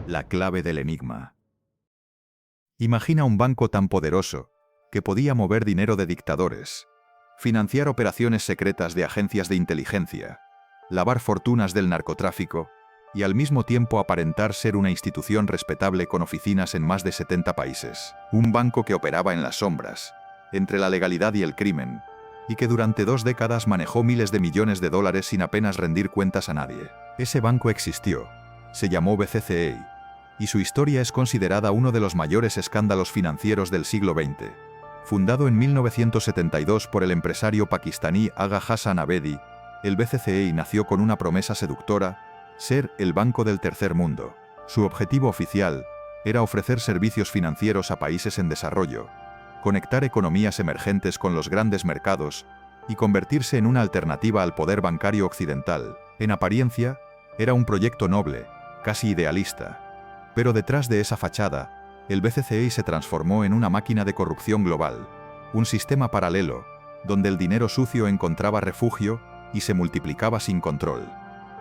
La clave del enigma. Imagina un banco tan poderoso que podía mover dinero de dictadores, financiar operaciones secretas de agencias de inteligencia, lavar fortunas del narcotráfico y al mismo tiempo aparentar ser una institución respetable con oficinas en más de 70 países. Un banco que operaba en las sombras, entre la legalidad y el crimen, y que durante 2 décadas manejó miles de millones de dólares sin apenas rendir cuentas a nadie. Ese banco existió, se llamó BCCA, y su historia es considerada uno de los mayores escándalos financieros del siglo XX. Fundado en 1972 por el empresario pakistaní Agha Hassan Abedi, el BCCA nació con una promesa seductora: ser el banco del tercer mundo. Su objetivo oficial era ofrecer servicios financieros a países en desarrollo, conectar economías emergentes con los grandes mercados y convertirse en una alternativa al poder bancario occidental. En apariencia, era un proyecto noble, casi idealista. Pero detrás de esa fachada, el BCCA se transformó en una máquina de corrupción global, un sistema paralelo, donde el dinero sucio encontraba refugio y se multiplicaba sin control.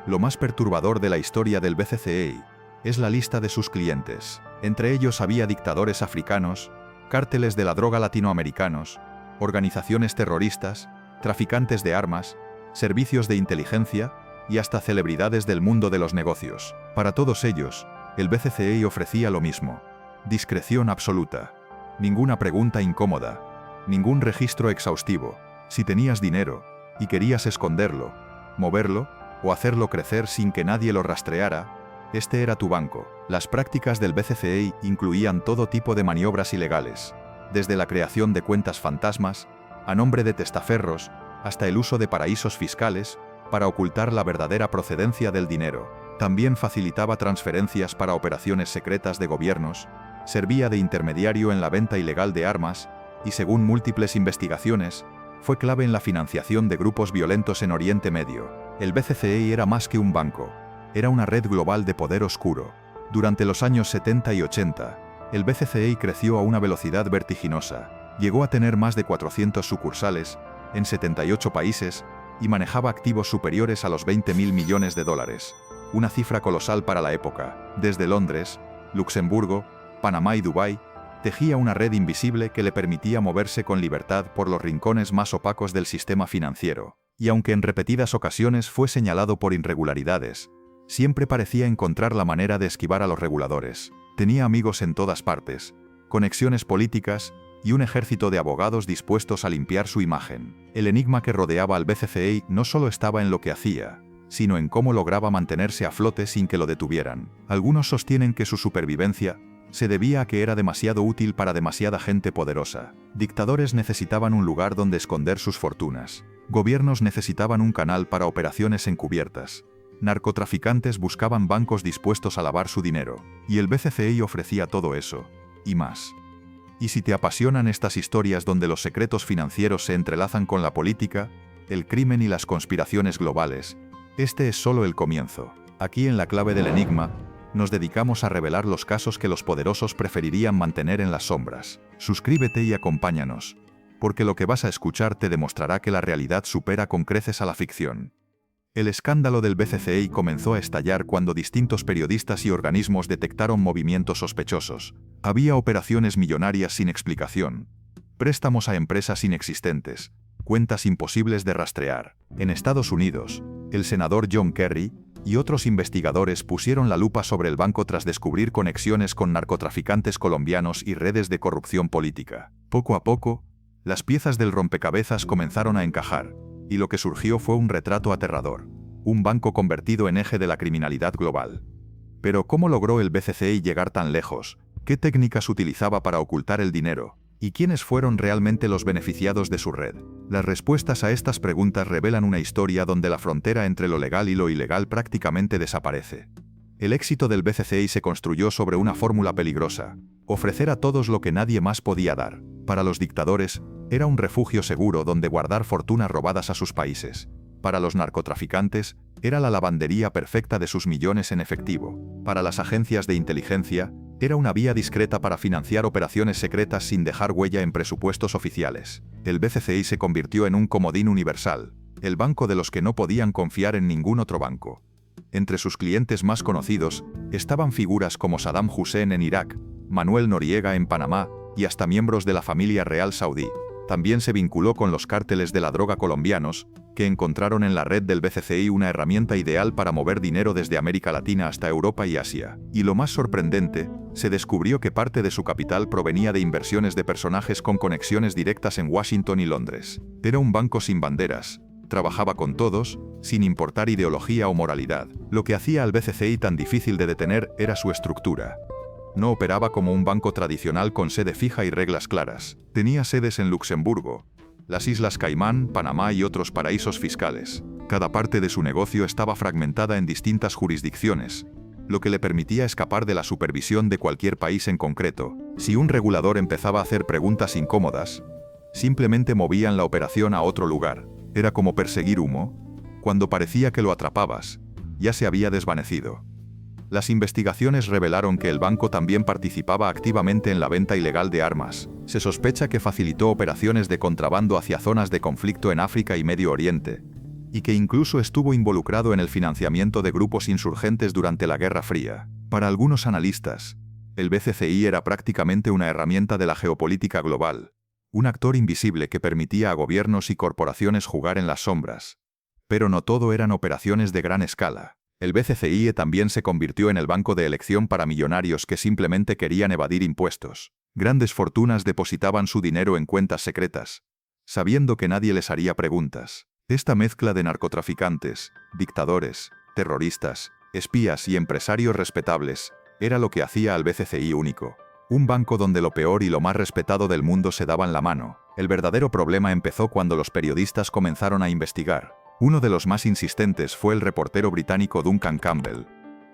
Lo más perturbador de la historia del BCCA es la lista de sus clientes. Entre ellos había dictadores africanos, cárteles de la droga latinoamericanos, organizaciones terroristas, traficantes de armas, servicios de inteligencia y hasta celebridades del mundo de los negocios. Para todos ellos, el BCCA ofrecía lo mismo: discreción absoluta, ninguna pregunta incómoda, ningún registro exhaustivo. Si tenías dinero y querías esconderlo, moverlo o hacerlo crecer sin que nadie lo rastreara, este era tu banco. Las prácticas del BCCA incluían todo tipo de maniobras ilegales, desde la creación de cuentas fantasmas, a nombre de testaferros, hasta el uso de paraísos fiscales para ocultar la verdadera procedencia del dinero. También facilitaba transferencias para operaciones secretas de gobiernos, servía de intermediario en la venta ilegal de armas y, según múltiples investigaciones, fue clave en la financiación de grupos violentos en Oriente Medio. El BCCA era más que un banco, era una red global de poder oscuro. Durante los años 70 y 80, el BCCA creció a una velocidad vertiginosa. Llegó a tener más de 400 sucursales en 78 países y manejaba activos superiores a los 20.000 millones de dólares. Una cifra colosal para la época. Desde Londres, Luxemburgo, Panamá y Dubái, tejía una red invisible que le permitía moverse con libertad por los rincones más opacos del sistema financiero. Y aunque en repetidas ocasiones fue señalado por irregularidades, siempre parecía encontrar la manera de esquivar a los reguladores. Tenía amigos en todas partes, conexiones políticas y un ejército de abogados dispuestos a limpiar su imagen. El enigma que rodeaba al BCCA no solo estaba en lo que hacía, sino en cómo lograba mantenerse a flote sin que lo detuvieran. Algunos sostienen que su supervivencia se debía a que era demasiado útil para demasiada gente poderosa. Dictadores necesitaban un lugar donde esconder sus fortunas. Gobiernos necesitaban un canal para operaciones encubiertas. Narcotraficantes buscaban bancos dispuestos a lavar su dinero. Y el BCCA ofrecía todo eso, y más. Y si te apasionan estas historias donde los secretos financieros se entrelazan con la política, el crimen y las conspiraciones globales, este es solo el comienzo. Aquí en La Clave del Enigma, nos dedicamos a revelar los casos que los poderosos preferirían mantener en las sombras. Suscríbete y acompáñanos, porque lo que vas a escuchar te demostrará que la realidad supera con creces a la ficción. El escándalo del BCCA comenzó a estallar cuando distintos periodistas y organismos detectaron movimientos sospechosos. Había operaciones millonarias sin explicación, préstamos a empresas inexistentes, cuentas imposibles de rastrear. En Estados Unidos, el senador John Kerry y otros investigadores pusieron la lupa sobre el banco tras descubrir conexiones con narcotraficantes colombianos y redes de corrupción política. Poco a poco, las piezas del rompecabezas comenzaron a encajar, y lo que surgió fue un retrato aterrador: un banco convertido en eje de la criminalidad global. Pero ¿cómo logró el BCCA llegar tan lejos? ¿Qué técnicas utilizaba para ocultar el dinero? ¿Y quiénes fueron realmente los beneficiados de su red? Las respuestas a estas preguntas revelan una historia donde la frontera entre lo legal y lo ilegal prácticamente desaparece. El éxito del BCCA se construyó sobre una fórmula peligrosa: ofrecer a todos lo que nadie más podía dar. Para los dictadores, era un refugio seguro donde guardar fortunas robadas a sus países. Para los narcotraficantes, era la lavandería perfecta de sus millones en efectivo. Para las agencias de inteligencia, era una vía discreta para financiar operaciones secretas sin dejar huella en presupuestos oficiales. El BCCA se convirtió en un comodín universal, el banco de los que no podían confiar en ningún otro banco. Entre sus clientes más conocidos estaban figuras como Saddam Hussein en Irak, Manuel Noriega en Panamá y hasta miembros de la familia real saudí. También se vinculó con los cárteles de la droga colombianos, que encontraron en la red del BCCI una herramienta ideal para mover dinero desde América Latina hasta Europa y Asia. Y lo más sorprendente, se descubrió que parte de su capital provenía de inversiones de personajes con conexiones directas en Washington y Londres. Era un banco sin banderas, trabajaba con todos, sin importar ideología o moralidad. Lo que hacía al BCCI tan difícil de detener era su estructura. No operaba como un banco tradicional con sede fija y reglas claras. Tenía sedes en Luxemburgo, las Islas Caimán, Panamá y otros paraísos fiscales. Cada parte de su negocio estaba fragmentada en distintas jurisdicciones, lo que le permitía escapar de la supervisión de cualquier país en concreto. Si un regulador empezaba a hacer preguntas incómodas, simplemente movían la operación a otro lugar. Era como perseguir humo. Cuando parecía que lo atrapabas, ya se había desvanecido. Las investigaciones revelaron que el banco también participaba activamente en la venta ilegal de armas. Se sospecha que facilitó operaciones de contrabando hacia zonas de conflicto en África y Medio Oriente, y que incluso estuvo involucrado en el financiamiento de grupos insurgentes durante la Guerra Fría. Para algunos analistas, el BCCI era prácticamente una herramienta de la geopolítica global, un actor invisible que permitía a gobiernos y corporaciones jugar en las sombras. Pero no todo eran operaciones de gran escala. El BCCI también se convirtió en el banco de elección para millonarios que simplemente querían evadir impuestos. Grandes fortunas depositaban su dinero en cuentas secretas, sabiendo que nadie les haría preguntas. Esta mezcla de narcotraficantes, dictadores, terroristas, espías y empresarios respetables era lo que hacía al BCCI único. Un banco donde lo peor y lo más respetado del mundo se daban la mano. El verdadero problema empezó cuando los periodistas comenzaron a investigar. Uno de los más insistentes fue el reportero británico Duncan Campbell,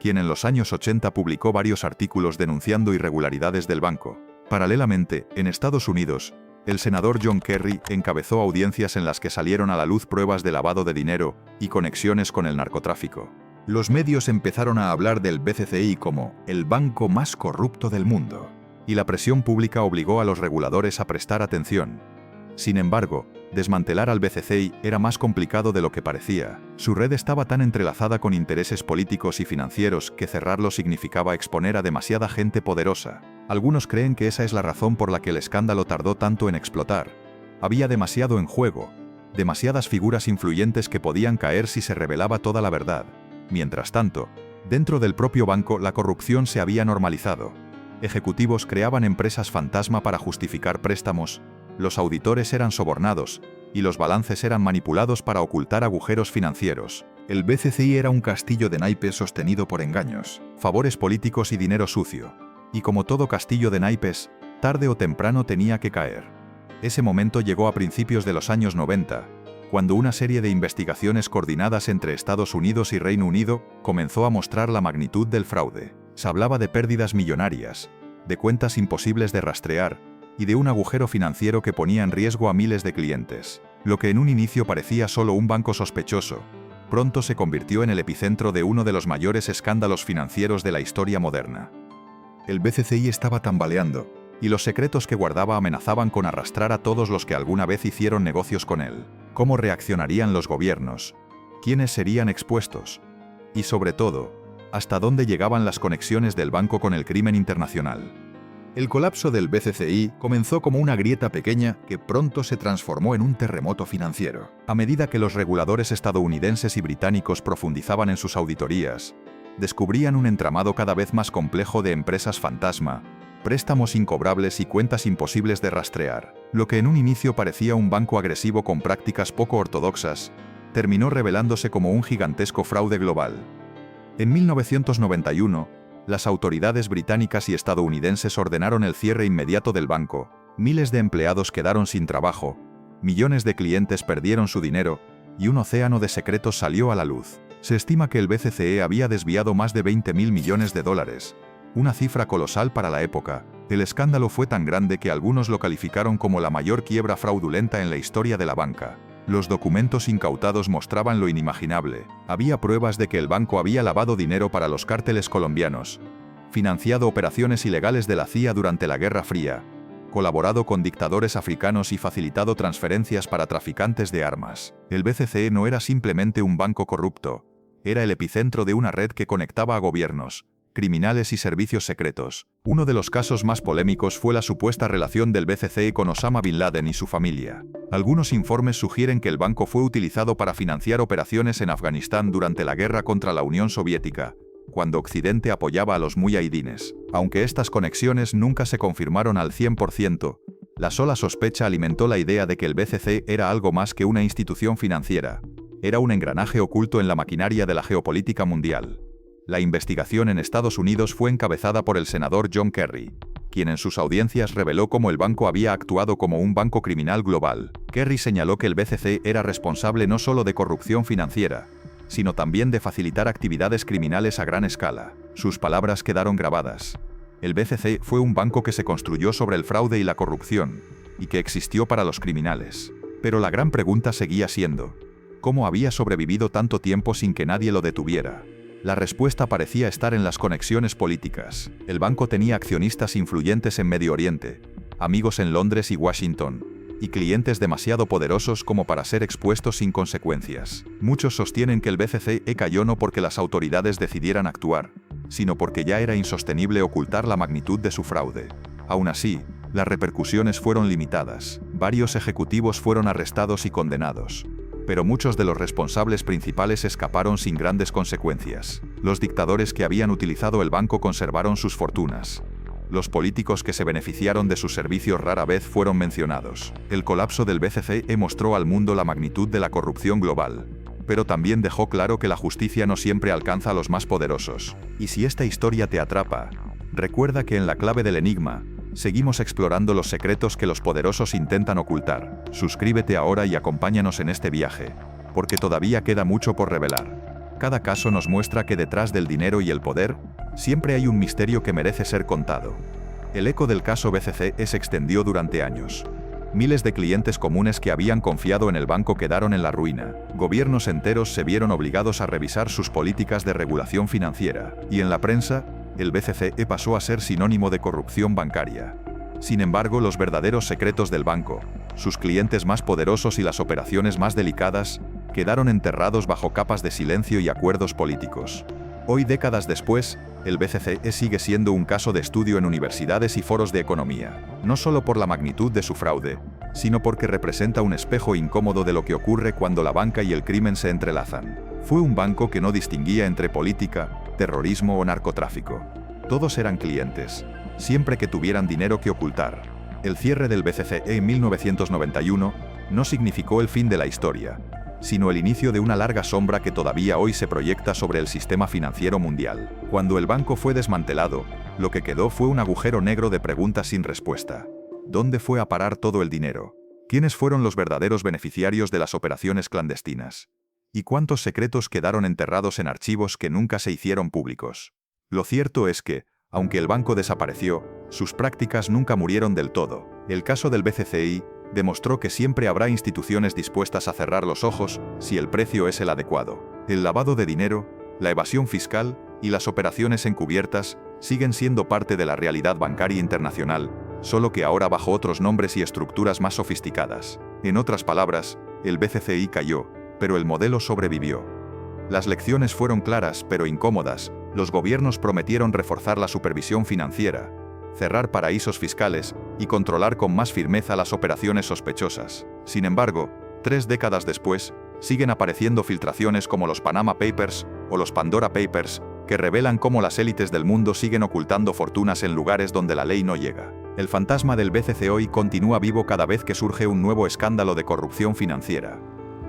quien en los años 80 publicó varios artículos denunciando irregularidades del banco. Paralelamente, en Estados Unidos, el senador John Kerry encabezó audiencias en las que salieron a la luz pruebas de lavado de dinero y conexiones con el narcotráfico. Los medios empezaron a hablar del BCCI como el banco más corrupto del mundo, y la presión pública obligó a los reguladores a prestar atención. Sin embargo, desmantelar al BCCI era más complicado de lo que parecía. Su red estaba tan entrelazada con intereses políticos y financieros que cerrarlo significaba exponer a demasiada gente poderosa. Algunos creen que esa es la razón por la que el escándalo tardó tanto en explotar. Había demasiado en juego, demasiadas figuras influyentes que podían caer si se revelaba toda la verdad. Mientras tanto, dentro del propio banco la corrupción se había normalizado. Ejecutivos creaban empresas fantasma para justificar préstamos, los auditores eran sobornados, y los balances eran manipulados para ocultar agujeros financieros. El BCCI era un castillo de naipes sostenido por engaños, favores políticos y dinero sucio. Y como todo castillo de naipes, tarde o temprano tenía que caer. Ese momento llegó a principios de los años 90, cuando una serie de investigaciones coordinadas entre Estados Unidos y Reino Unido comenzó a mostrar la magnitud del fraude. Se hablaba de pérdidas millonarias, de cuentas imposibles de rastrear, y de un agujero financiero que ponía en riesgo a miles de clientes. Lo que en un inicio parecía solo un banco sospechoso, pronto se convirtió en el epicentro de uno de los mayores escándalos financieros de la historia moderna. El BCCI estaba tambaleando, y los secretos que guardaba amenazaban con arrastrar a todos los que alguna vez hicieron negocios con él. ¿Cómo reaccionarían los gobiernos? ¿Quiénes serían expuestos? Y sobre todo, ¿hasta dónde llegaban las conexiones del banco con el crimen internacional? El colapso del BCCI comenzó como una grieta pequeña que pronto se transformó en un terremoto financiero. A medida que los reguladores estadounidenses y británicos profundizaban en sus auditorías, descubrían un entramado cada vez más complejo de empresas fantasma, préstamos incobrables y cuentas imposibles de rastrear. Lo que en un inicio parecía un banco agresivo con prácticas poco ortodoxas, terminó revelándose como un gigantesco fraude global. En 1991, las autoridades británicas y estadounidenses ordenaron el cierre inmediato del banco. Miles de empleados quedaron sin trabajo, millones de clientes perdieron su dinero, y un océano de secretos salió a la luz. Se estima que el BCCE había desviado más de 20.000 millones de dólares, una cifra colosal para la época. El escándalo fue tan grande que algunos lo calificaron como la mayor quiebra fraudulenta en la historia de la banca. Los documentos incautados mostraban lo inimaginable. Había pruebas de que el banco había lavado dinero para los cárteles colombianos, financiado operaciones ilegales de la CIA durante la Guerra Fría, colaborado con dictadores africanos y facilitado transferencias para traficantes de armas. El BCCE no era simplemente un banco corrupto, Era el epicentro de una red que conectaba a gobiernos, criminales y servicios secretos. Uno de los casos más polémicos fue la supuesta relación del BCC con Osama Bin Laden y su familia. Algunos informes sugieren que el banco fue utilizado para financiar operaciones en Afganistán durante la guerra contra la Unión Soviética, cuando Occidente apoyaba a los muyahidines. Aunque estas conexiones nunca se confirmaron al 100%, la sola sospecha alimentó la idea de que el BCC era algo más que una institución financiera. Era un engranaje oculto en la maquinaria de la geopolítica mundial. La investigación en Estados Unidos fue encabezada por el senador John Kerry, quien en sus audiencias reveló cómo el banco había actuado como un banco criminal global. Kerry señaló que el BCC era responsable no solo de corrupción financiera, sino también de facilitar actividades criminales a gran escala. Sus palabras quedaron grabadas. El BCC fue un banco que se construyó sobre el fraude y la corrupción, y que existió para los criminales. Pero la gran pregunta seguía siendo, ¿cómo había sobrevivido tanto tiempo sin que nadie lo detuviera? La respuesta parecía estar en las conexiones políticas. El banco tenía accionistas influyentes en Medio Oriente, amigos en Londres y Washington, y clientes demasiado poderosos como para ser expuestos sin consecuencias. Muchos sostienen que el BCC cayó no porque las autoridades decidieran actuar, sino porque ya era insostenible ocultar la magnitud de su fraude. Aún así, las repercusiones fueron limitadas. Varios ejecutivos fueron arrestados y condenados, pero muchos de los responsables principales escaparon sin grandes consecuencias. Los dictadores que habían utilizado el banco conservaron sus fortunas. Los políticos que se beneficiaron de sus servicios rara vez fueron mencionados. El colapso del BCC mostró al mundo la magnitud de la corrupción global, pero también dejó claro que la justicia no siempre alcanza a los más poderosos. Y si esta historia te atrapa, recuerda que en La Clave del Enigma, seguimos explorando los secretos que los poderosos intentan ocultar. Suscríbete ahora y acompáñanos en este viaje, porque todavía queda mucho por revelar. Cada caso nos muestra que detrás del dinero y el poder, siempre hay un misterio que merece ser contado. El eco del caso BCC se extendió durante años. Miles de clientes comunes que habían confiado en el banco quedaron en la ruina. Gobiernos enteros se vieron obligados a revisar sus políticas de regulación financiera. Y en la prensa, el BCC pasó a ser sinónimo de corrupción bancaria. Sin embargo, los verdaderos secretos del banco, sus clientes más poderosos y las operaciones más delicadas, quedaron enterrados bajo capas de silencio y acuerdos políticos. Hoy, décadas después, el BCC sigue siendo un caso de estudio en universidades y foros de economía, no solo por la magnitud de su fraude, sino porque representa un espejo incómodo de lo que ocurre cuando la banca y el crimen se entrelazan. Fue un banco que no distinguía entre política, terrorismo o narcotráfico. Todos eran clientes, siempre que tuvieran dinero que ocultar. El cierre del BCC en 1991 no significó el fin de la historia, sino el inicio de una larga sombra que todavía hoy se proyecta sobre el sistema financiero mundial. Cuando el banco fue desmantelado, lo que quedó fue un agujero negro de preguntas sin respuesta. ¿Dónde fue a parar todo el dinero? ¿Quiénes fueron los verdaderos beneficiarios de las operaciones clandestinas? ¿Y cuántos secretos quedaron enterrados en archivos que nunca se hicieron públicos? Lo cierto es que, aunque el banco desapareció, sus prácticas nunca murieron del todo. El caso del BCCI demostró que siempre habrá instituciones dispuestas a cerrar los ojos si el precio es el adecuado. El lavado de dinero, la evasión fiscal y las operaciones encubiertas siguen siendo parte de la realidad bancaria internacional, solo que ahora bajo otros nombres y estructuras más sofisticadas. En otras palabras, el BCCI cayó, pero el modelo sobrevivió. Las lecciones fueron claras pero incómodas. Los gobiernos prometieron reforzar la supervisión financiera, cerrar paraísos fiscales y controlar con más firmeza las operaciones sospechosas. Sin embargo, 3 décadas después, siguen apareciendo filtraciones como los Panama Papers o los Pandora Papers, que revelan cómo las élites del mundo siguen ocultando fortunas en lugares donde la ley no llega. El fantasma del BCC hoy continúa vivo cada vez que surge un nuevo escándalo de corrupción financiera.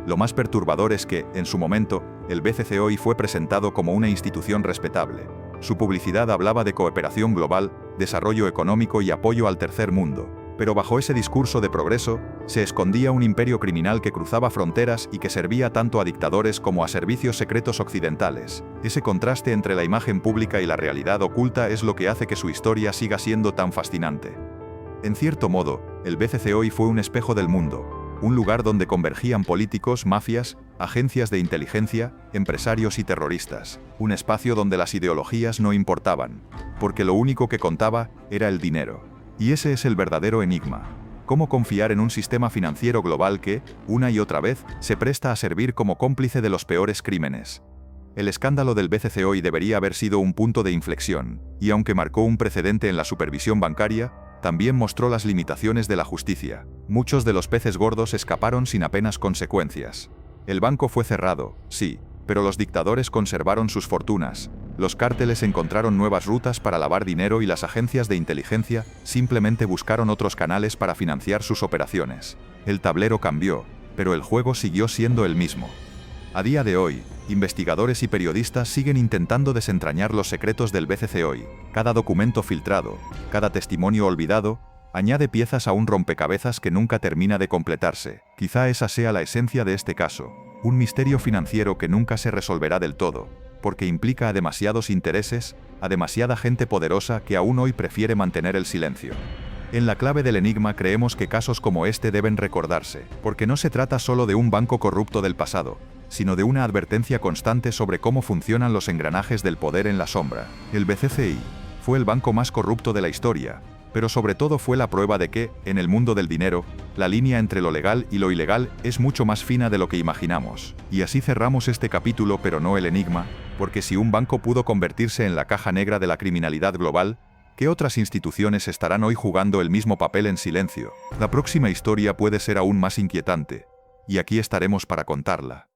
Lo más perturbador es que, en su momento, el BCC hoy fue presentado como una institución respetable. Su publicidad hablaba de cooperación global, desarrollo económico y apoyo al tercer mundo. Pero bajo ese discurso de progreso, se escondía un imperio criminal que cruzaba fronteras y que servía tanto a dictadores como a servicios secretos occidentales. Ese contraste entre la imagen pública y la realidad oculta es lo que hace que su historia siga siendo tan fascinante. En cierto modo, el BCC hoy fue un espejo del mundo. Un lugar donde convergían políticos, mafias, agencias de inteligencia, empresarios y terroristas. Un espacio donde las ideologías no importaban, porque lo único que contaba era el dinero. Y ese es el verdadero enigma. ¿Cómo confiar en un sistema financiero global que, una y otra vez, se presta a servir como cómplice de los peores crímenes? El escándalo del BCCOI debería haber sido un punto de inflexión, y aunque marcó un precedente en la supervisión bancaria, también mostró las limitaciones de la justicia. Muchos de los peces gordos escaparon sin apenas consecuencias. El banco fue cerrado, sí, pero los dictadores conservaron sus fortunas. Los cárteles encontraron nuevas rutas para lavar dinero y las agencias de inteligencia simplemente buscaron otros canales para financiar sus operaciones. El tablero cambió, pero el juego siguió siendo el mismo. A día de hoy, investigadores y periodistas siguen intentando desentrañar los secretos del BCCOI. Cada documento filtrado, cada testimonio olvidado, añade piezas a un rompecabezas que nunca termina de completarse. Quizá esa sea la esencia de este caso, un misterio financiero que nunca se resolverá del todo, porque implica a demasiados intereses, a demasiada gente poderosa que aún hoy prefiere mantener el silencio. En La Clave del Enigma creemos que casos como este deben recordarse, porque no se trata solo de un banco corrupto del pasado, sino de una advertencia constante sobre cómo funcionan los engranajes del poder en la sombra. El BCCI fue el banco más corrupto de la historia, pero sobre todo fue la prueba de que, en el mundo del dinero, la línea entre lo legal y lo ilegal es mucho más fina de lo que imaginamos. Y así cerramos este capítulo, pero no el enigma, porque si un banco pudo convertirse en la caja negra de la criminalidad global, ¿qué otras instituciones estarán hoy jugando el mismo papel en silencio? La próxima historia puede ser aún más inquietante, y aquí estaremos para contarla.